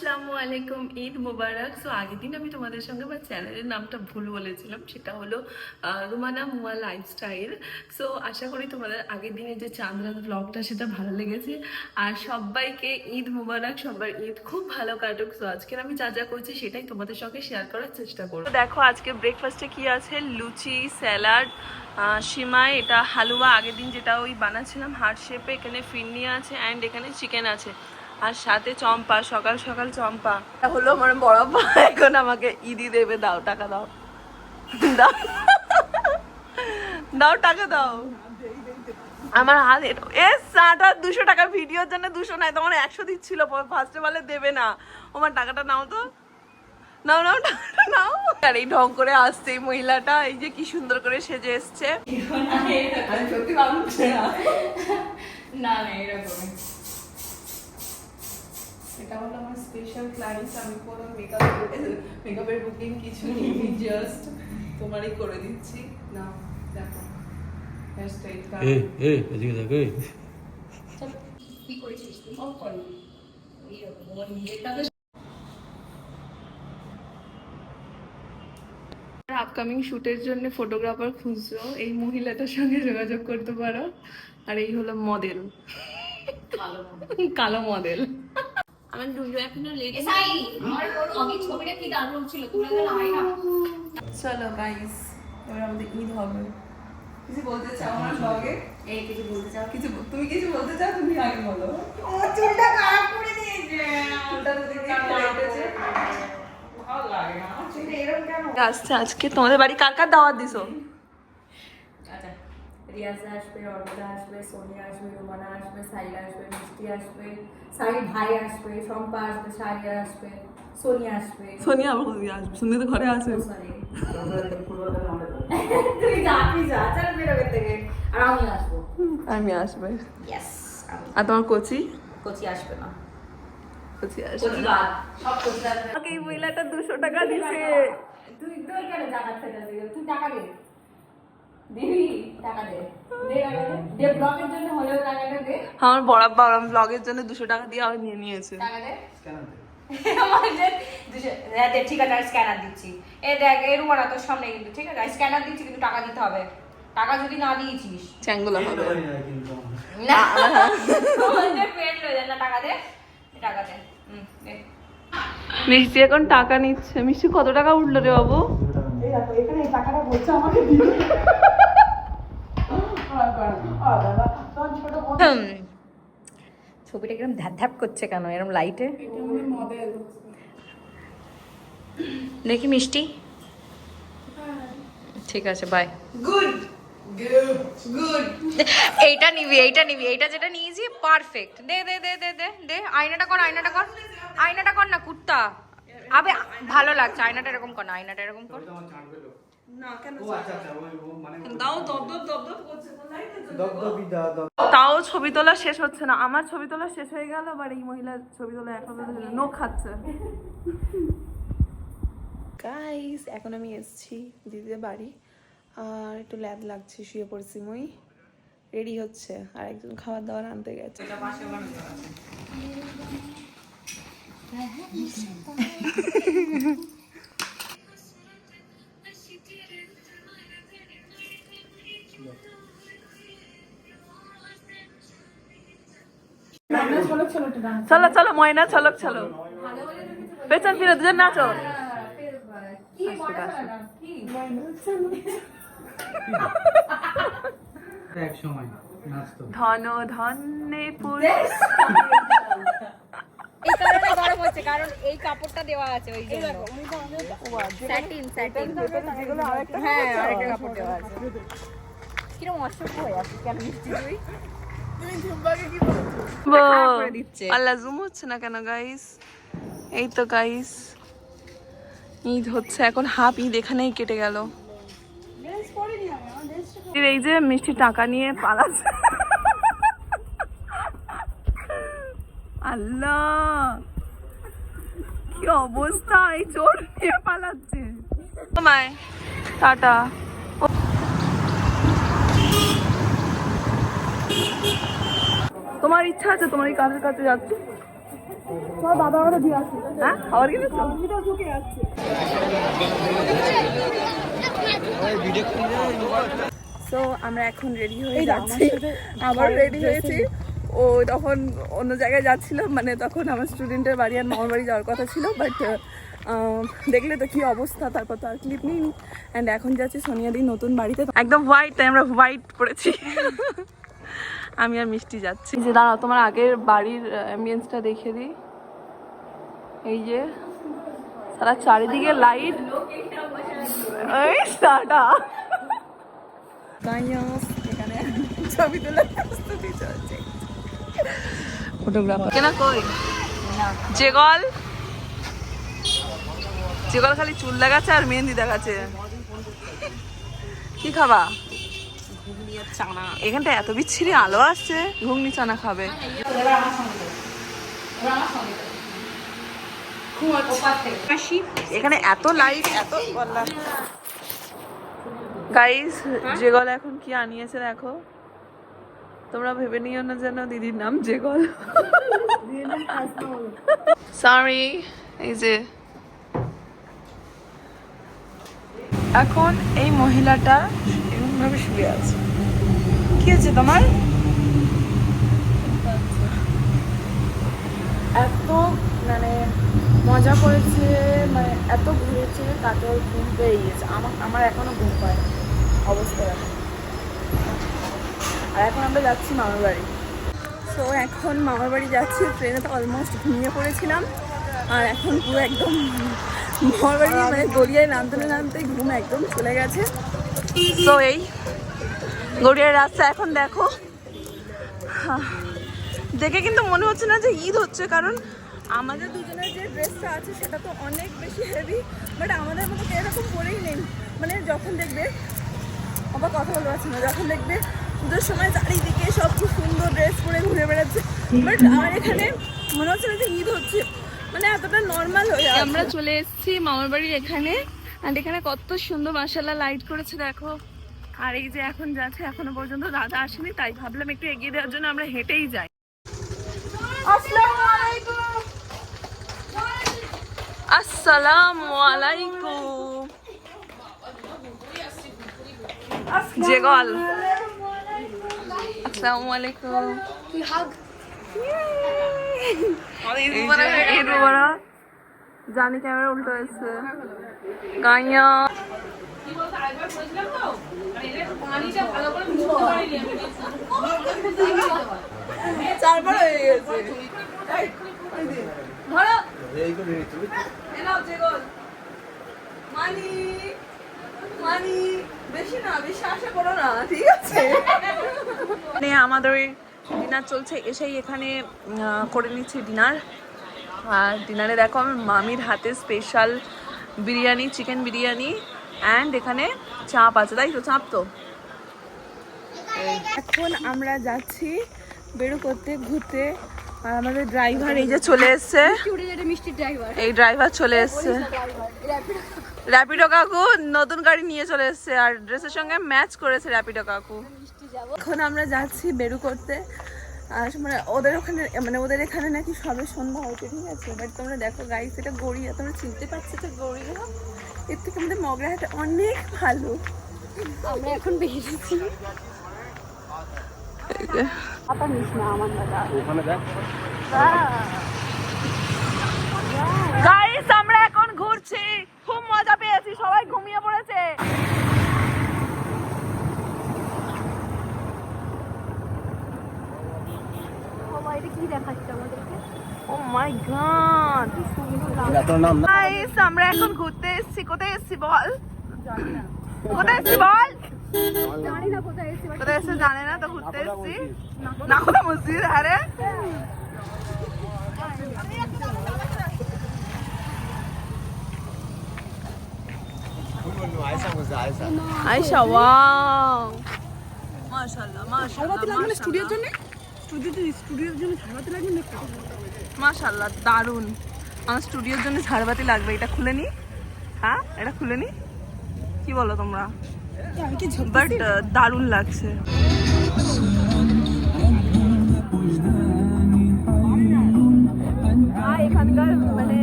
আসসালামু আলাইকুম, ঈদ মুবারক। সো আগের দিন আমি তোমাদের সঙ্গে আমার চ্যানেলের নামটা ভুল বলেছিলাম, সেটা হলো রুমানা মুয়া লাইফস্টাইল। সো আশা করি তোমাদের আগের দিনের যে চাঁদরাত ব্লগটা সেটা ভালো লেগেছে। আর সবাইকে ঈদ মুবারক, সবার ঈদ খুব ভালো কাটুক। সো আজকের আমি যা যা করছি সেটাই তোমাদের সঙ্গে শেয়ার করার চেষ্টা করবো। দেখো আজকে ব্রেকফাস্টে কি আছে, লুচি, স্যালাড, সিমাই, এটা হালুয়া, আগের দিন যেটা ওই বানাচ্ছিলাম হার্ট শেপে, এখানে ফিরনি আছে অ্যান্ড এখানে চিকেন আছে, আর সাথে চম্পা, সকাল সকাল চম্পা। এটা হলো আমার বড় ভাই, এখন আমাকে ঈদি দেবে। দাও টাকা, দাও দাও দাও টাকা দাও। আমার হাত এ 200 টাকা ভিডিওর জন্য, 200 নয়, তোমার 100 দিচ্ছিল ফার্স্টে, বলে দেবে না। আমার টাকাটা নাও তো, নাও নাও টাকাটা নাও। আর এই ঢং করে আসছে এই মহিলাটা, এই যে কি সুন্দর করে সেজে এসছে। সত্যি ভাবছে না, না এরকম। এটা হলো আমার স্পেশাল ক্লায়েন্ট। আমি কোনো মেকআপের বুকিং কিছু নিই, জাস্ট তোমারই করে দিচ্ছি। না দেখো হেয়ারস্টাইলটা এদিকে দেখ। কি করেছিস তুই? অফ কর এইরকম ওর নিজেরটাকে। আপকামিং শুটের জন্য ফটোগ্রাফার খুঁজছো, এই মহিলাটার সঙ্গে যোগাযোগ করতে পারো। আর এই হলো মডেল, কালো মডেল। আমার দুটো এখনো লেট। ছবিটা কি দারুণ ছিল, তুলে দিলাম না। চলো গাইস, এবার আমাদের ঈদ হবে। কিছু বলতে চাও আমার ব্লগে? এই কিছু বলতে চাও? কিছু তুমি কিছু বলতে চাও? তুমি আগে বলো। ও চুলটা খারাপ করে দিয়েছে, চুলটা তো দেখে কেটেছে, ভালো লাগে না চুলটা এরকম কেন আসছে। আজকে তোমাদের বাড়ি কার কার দাওয়াত দিছো? আচ্ছা, রিয়াজা আসবে, অর্পিতা আসবে, সোনিয়া আসবে, রুমানা আসবে, সাইলা আসবে, মিষ্টি আসবে, সাইর ভাই আসবে, শম্পা আসবে, সারিয়া আসবে, সোনিয়া আসবে। সোনিয়া আমার কোথায় আসবে? সোনিয়া তো ঘরে আছে। তুই যা, তুই যা, চল বেরোবে থেকে। আর আমি আসবো। আমি আসবে। ইয়েস। আর তোমার কোচি? কোচি আসবে না। কোচি আসবে কোচি বাদ, সব কোচি আসবে। আমাকে এই মহিলাটা 200 টাকা দিছে। তুই কেন টাকা ফেলে দিবি? তুই টাকা দে, দিবি টাকা দে, দে টাকা দে, দে ব্লগের জন্য হলেও টাকাটা দে। আমার বড় আব্বা আমার ব্লগের জন্য 200 টাকা দিয়ে আবার নিয়ে নিয়েছে। টাকা দে, দে। ঠিক আছে, আমি স্ক্যানার দিচ্ছি। এই দেখ, এই রুমানা তোর সামনে কিন্তু, ঠিক আছে? স্ক্যানার দিচ্ছি, কিন্তু টাকা দিতে হবে। টাকা যদি না দিয়েছিস চ্যাঙ্গুলা হবে না, আমাদের পেট হয়ে যায় না। টাকা দে, টাকা দে। দে। মিষ্টি এখন টাকা নিচ্ছে। মিষ্টি কত টাকা উঠলো রে বাবু? এই দেখো, এখানে এই টাকাটা বলছে আমাকে দিবে। ছবিটা কিরকম ধ্যাপ ধ্যাপ করছে কেন এরকম লাইটে? দেখি মিষ্টি। ঠিক আছে, বাই। Good good good. এইটা নিবি, এইটা নিবি, এইটা যেটা নিয়েছি পারফেক্ট। দে দে দে দে দে দে, আয়নাটা কর, আয়নাটা কর, আয়নাটা কর না কুত্তা। আবে ভালো লাগছে, আয়নাটা এরকম কর না, আয়নাটা এরকম কর। না কেন? ও আচ্ছা আচ্ছা, ওই মানে দাও, দপদপ দপদপ করছে তো, লাইট তো। দবদবি দাও। তাও ছবি তোলা শেষ হচ্ছে না। আমার ছবি তোলা শেষ হয়ে গেল, আবার এই মহিলার ছবি তোলা এখন নখ খাচ্ছে। গাইস, এখন আমি এসেছি দিদিদের বাড়ি, আর একটু ল্যাদ লাগছে, শুয়ে পড়ছি। মই রেডি হচ্ছে, আর একজন খাবার দাবার আনতে গেছে। চলো চলো ময়না, চলো চলো, পেছন ফিরে দুজন নাচো। এক সময় নাচতো। ধন ধন্যে পুরুষ। এই কারণে গরম হচ্ছে, কারণ এই কাপড়টা দেওয়া আছে ওই জন্য। Satin, satin. হ্যাঁ, আরেকটা কাপড় দেওয়া আছে। কিরকম অসুখ হয়ে আছে কেন মিষ্টি তুই? আল্লাহ জুম হচ্ছে না কেন গাইস? এই তো গাইস, ঈদ হচ্ছে এখন, হাফ ঈদ এখানেই কেটে গেল। এই যে মিষ্টি টাকা নিয়ে পালাচ্ছে। আল্লাহ কি অবস্থা, এই চোর নিয়ে পালাচ্ছে। তোমায় টাটা। তোমার ইচ্ছা আছে তোমার এই কাজের কাছে যাচ্ছ? বাবা ওরা দিয়ে আছে। হ্যাঁ খাবার কিনেছো? ঢুকে যাচ্ছে। তো আমরা এখন রেডি হয়ে যাচ্ছি, আবার রেডি হয়েছি। ও তখন অন্য জায়গায় যাচ্ছিল, মানে তখন আমার স্টুডেন্টের বাড়ি আর মামার বাড়ি যাওয়ার কথা ছিল, বাট দেখলে তো কি অবস্থা, তারপর তো আর ক্লিপ নিইনি। অ্যান্ড এখন যাচ্ছি সোনিয়াদির নতুন বাড়িতে, একদম হোয়াইট, তাই আমরা হোয়াইট পরেছি। আমি আর মিষ্টি যাচ্ছি। যে দাঁড়াও, তোমার আগের বাড়ির অ্যাম্বিয়েন্সটা দেখিয়ে দিই। এই যে সারা চারিদিকে লাইট, এই টাটা এখানে ছবি তোলার প্রস্তুতি চলছে। ফটোগ্রাফার কেনা কই যেগল যেগল খালি চুল দেখাচ্ছে আর মেহেন্দি দেখাচ্ছে। কি খাবা? এখানটা এত বিচ্ছিরি আলো আসছে, ঘুগনি চানা খাবে। এখানে এত লাইট, এত গাইস, যেগল এখন কি আনিয়েছে দেখো। তোমরা ভেবে নিও না যেন দিদির নাম যেগল। সরি। এই যে এখন এই মহিলাটা এরকমভাবে শুয়ে আছে। কি হয়েছে তোমার? এত মানে মজা করেছে, মানে এত ঘুরেছে, তাকে ঘুম পেয়ে গিয়েছে। আমার এখনো ঘুম পায় অবস্থা এখন। আর এখন আমরা যাচ্ছি মামার বাড়ি। তো এখন মামার বাড়ি যাচ্ছি। ট্রেনে তো অলমোস্ট ঘুমিয়ে পড়েছিলাম, আর এখন পুরো একদম মামার বাড়ি মানে গড়িয়ায় নামতে নামতে ঘুম একদম চলে গেছে। তো এই গড়িয়ার রাস্তা এখন দেখো, দেখে কিন্তু মনে হচ্ছে না যে ঈদ হচ্ছে, কারণ আমাদের দুজনের যে ড্রেসটা আছে সেটা তো অনেক বেশি হেভি, বাট আমাদের মতো এরকম পরেই নেই। মানে যখন দেখবে, আবার কথা বলতে পারছি না, যখন দেখবে পুজোর সময় চারিদিকে সব খুব সুন্দর ড্রেস পরে ঘুরে বেড়াচ্ছে, বাট আমার এখানে মনে হচ্ছে না যে ঈদ হচ্ছে, মানে এতটা নর্মাল হয়ে যাচ্ছে। আমরা চলে এসেছি মামার বাড়ির এখানে, আর এখানে কত সুন্দর মাশাআল্লাহ লাইট করেছে দেখো। আর এই যে এখন যাচ্ছে, এখনো পর্যন্ত দাদা আসেনি, তাই ভাবলাম একটু এগিয়ে দেওয়ার জন্য আমরা হেঁটেই যাই। আসসালামু আলাইকুম। যেগল আসসালামু আলাইকুম। ঈদ মুবারক। জানি ক্যামেরা উল্টো হয়েছে। গাইয়া চারবার হয়ে গেছে। মানি মানি বেশি না, বেশি আশা করো না, ঠিক আছে? আমাদের ডিনার চলছে, এসেই এখানে করে নিচ্ছি ডিনার। আর ডিনারে দেখো আমার মামির হাতে special biryani, chicken biryani, and এখানে চাপ আছে, তাই তো? চাপ তো। এখন আমরা যাচ্ছি বেরো করতে, ঘুরতে। আর আমাদের ড্রাইভার এই যে চলে এসছে, এই ড্রাইভার চলে এসছে, র্যাপিডো কাকু নতুন গাড়ি নিয়ে চলে এসছে, আর ড্রেসের সঙ্গে ম্যাচ করেছে র্যাপিডো কাকু। এখন আমরা যাচ্ছি বেরু করতে, আর মানে ওদের ওখানে, মানে ওদের এখানে নাকি সবে সন্ধ্যা হয়েছে, ঠিক আছে? বাট তোমরা দেখো গাইস, এটা গড়িয়া, তোমরা চিনতে পারছো তো গড়িয়া? এর থেকে আমাদের মগরাহাট অনেক ভালো। আমরা এখন বেরিয়েছি। গাইস আমরা এখন ঘুরছি, খুব মজা পেয়েছি, সবাই ঘুমিয়ে পড়েছে। কি দেখাচ্ছে আমাদেরকে? ও মাই গড, গাইস আমরা এখন ঘুরতে এসেছি। কোথায় এসেছি বল? কোথায় এসেছি বল? জানি না কোথায় এসেছি, কোথায় এসেছি জানে না তো, ঘুরতে এসেছি। না কোথা মসজিদ? আরে আয়েশা, ওয়াও মাশাআল্লাহ মাশাআল্লাহ। স্টুডিওর জন্য ঝাড়বাতি লাগবে না? মাশাআল্লাহ দারুন। আমার স্টুডিওর জন্য ঝাড়বাতি লাগবে, এটা খুলে নি। হ্যাঁ এটা খুলে নি, কি বলো তোমরা? বাট দারুন লাগছে। এখানকার মানে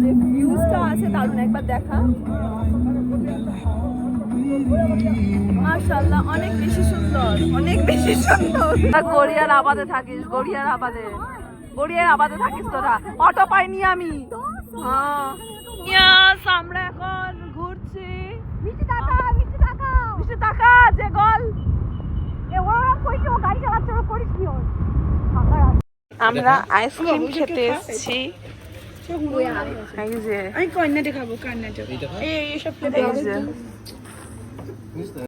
যে ভিউজটা আছে দারুণ, একবার দেখা। মাশাআল্লাহ, অনেক বেশি সুন্দর, অনেক বেশি সুন্দর। গড়িয়ার আবাদে থাকিস, গড়িয়ার আবাদে থাকিস তোরা। অটো পাইনি আমি। হ্যাঁ ইয়াস, আমরা এখন ঘুরছি। মিষ্টি টাকা যে গল আমরা আইসক্রিম খেতে এসেছি। আমি কর্নাটে খাবো, কর্নাটে। এই সব